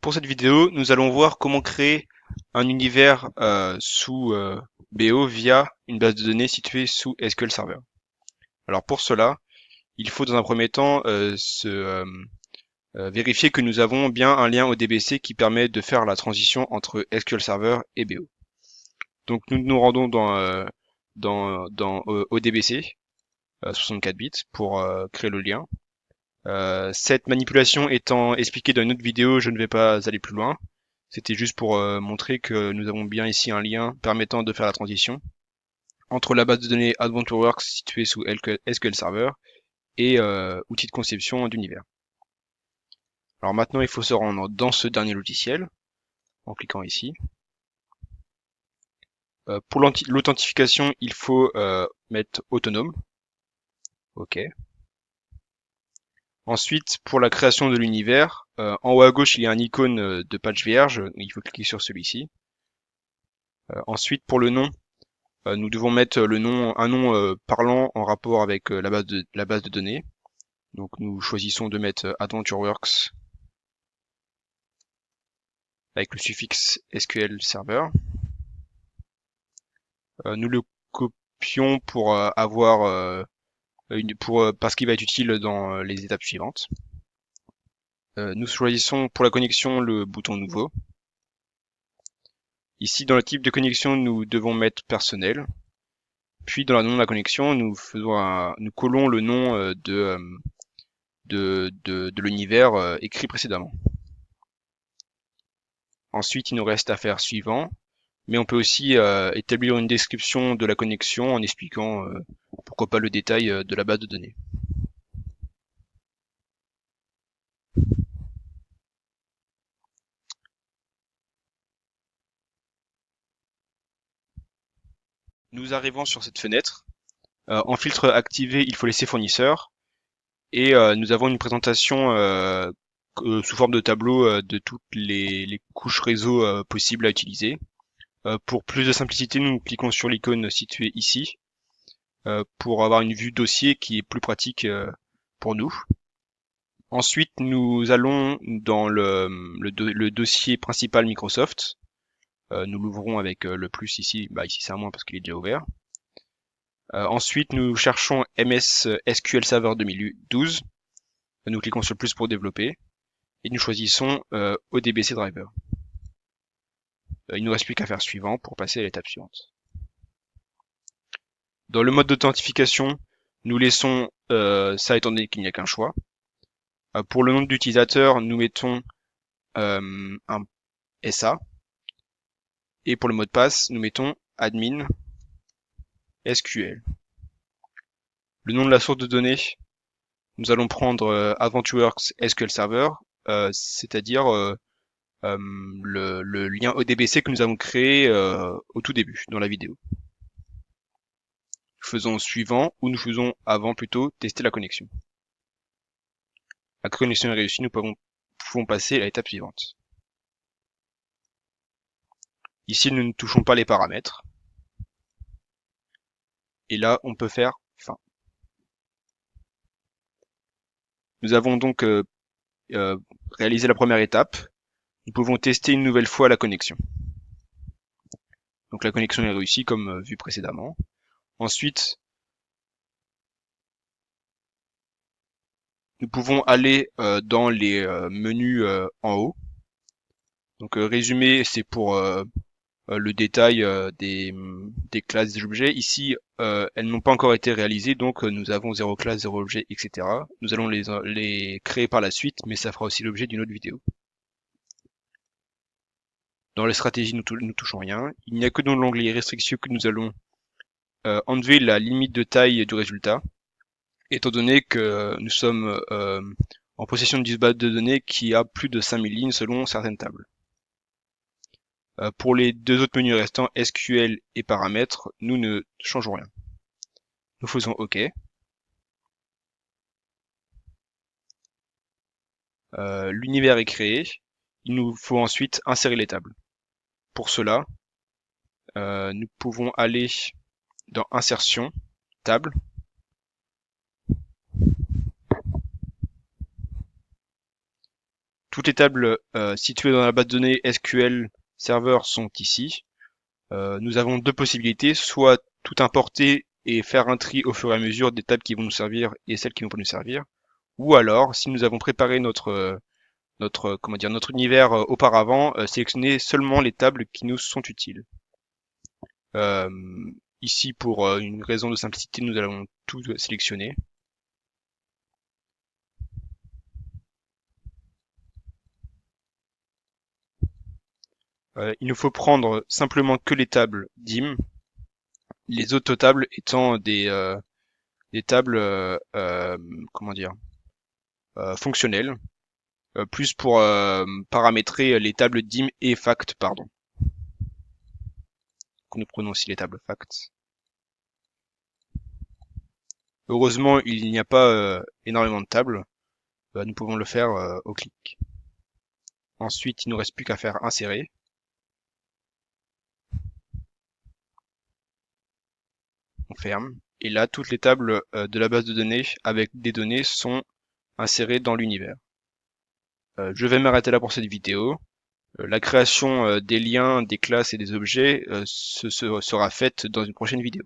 pour cette vidéo, nous allons voir comment créer un univers sous BO via une base de données située sous SQL Server. Alors pour cela, il faut dans un premier temps vérifier que nous avons bien un lien ODBC qui permet de faire la transition entre SQL Server et BO. Donc nous nous rendons dans ODBC 64 bits pour créer le lien. Cette manipulation étant expliquée dans une autre vidéo, je ne vais pas aller plus loin. C'était juste pour montrer que nous avons bien ici un lien permettant de faire la transition entre la base de données AdventureWorks située sous SQL Server et outils de conception d'univers. Alors maintenant, il faut se rendre dans ce dernier logiciel en cliquant ici. Pour l'authentification, il faut mettre autonome. OK. Ensuite, pour la création de l'univers, en haut à gauche, il y a un icône de page vierge. Il faut cliquer sur celui-ci. Ensuite, pour le nom, nous devons mettre un nom parlant en rapport avec la base de données. Donc nous choisissons de mettre AdventureWorks avec le suffixe SQL Server. Nous le copions pour parce qu'il va être utile dans les étapes suivantes. Nous choisissons pour la connexion le bouton nouveau. Ici, dans le type de connexion, nous devons mettre personnel. Puis dans le nom de la connexion, nous collons le nom de l'univers écrit précédemment. Ensuite, il nous reste à faire suivant, mais on peut aussi établir une description de la connexion en expliquant pourquoi pas le détail de la base de données. Nous arrivons sur cette fenêtre. En filtre activé, il faut laisser fournisseur. Et nous avons une présentation sous forme de tableau de toutes les couches réseau possibles à utiliser. Pour plus de simplicité, nous cliquons sur l'icône située ici pour avoir une vue dossier qui est plus pratique pour nous. Ensuite, nous allons dans le dossier principal Microsoft. Nous l'ouvrons avec le plus ici. Ici c'est un moins parce qu'il est déjà ouvert. Ensuite, nous cherchons MS SQL Server 2012. Nous cliquons sur le plus pour développer. Et nous choisissons ODBC Driver. Il ne nous reste plus qu'à faire suivant pour passer à l'étape suivante. Dans le mode d'authentification, nous laissons ça étant donné qu'il n'y a qu'un choix. Pour le nom d'utilisateur, nous mettons un SA. Et pour le mot de passe, nous mettons admin SQL. Le nom de la source de données, nous allons prendre AdventureWorks SQL Server, c'est-à-dire le lien ODBC que nous avons créé au tout début dans la vidéo. Nous faisons suivant ou nous faisons avant plutôt tester la connexion. La connexion est réussie, nous pouvons passer à l'étape suivante. Ici, nous ne touchons pas les paramètres. Et là, on peut faire fin. Nous avons donc réalisé la première étape. Nous pouvons tester une nouvelle fois la connexion. Donc la connexion est réussie comme vu précédemment. Ensuite, nous pouvons aller dans les menus en haut. Donc résumé, c'est pour le détail des classes des objets. Ici, elles n'ont pas encore été réalisées, donc nous avons 0 classe, 0 objet, etc. Nous allons les créer par la suite, mais ça fera aussi l'objet d'une autre vidéo. Dans les stratégies, nous touchons rien. Il n'y a que dans l'onglet restrictions que nous allons enlever la limite de taille du résultat, étant donné que nous sommes en possession d'une base de données qui a plus de 5000 lignes selon certaines tables. Pour les deux autres menus restants, SQL et paramètres, nous ne changeons rien. Nous faisons OK. L'univers est créé. Il nous faut ensuite insérer les tables. Pour cela, nous pouvons aller dans Insertion, Table. Toutes les tables situées dans la base de données SQL Server sont ici. Nous avons deux possibilités, soit tout importer et faire un tri au fur et à mesure des tables qui vont nous servir et celles qui ne vont pas nous servir, ou alors, si nous avons préparé notre univers auparavant, sélectionner seulement les tables qui nous sont utiles. Euh, Ici, pour une raison de simplicité, nous allons tout sélectionner. Il nous faut prendre simplement que les tables dim, les autres tables étant des tables comment dire fonctionnelles, plus pour paramétrer les tables dim et fact, pardon. Nous prenons aussi les tables fact. Heureusement, il n'y a pas énormément de tables. Nous pouvons le faire au clic. Ensuite, il ne nous reste plus qu'à faire insérer. On ferme. Et là, toutes les tables de la base de données avec des données sont insérées dans l'univers. Je vais m'arrêter là pour cette vidéo. La création des liens, des classes et des objets sera faite dans une prochaine vidéo.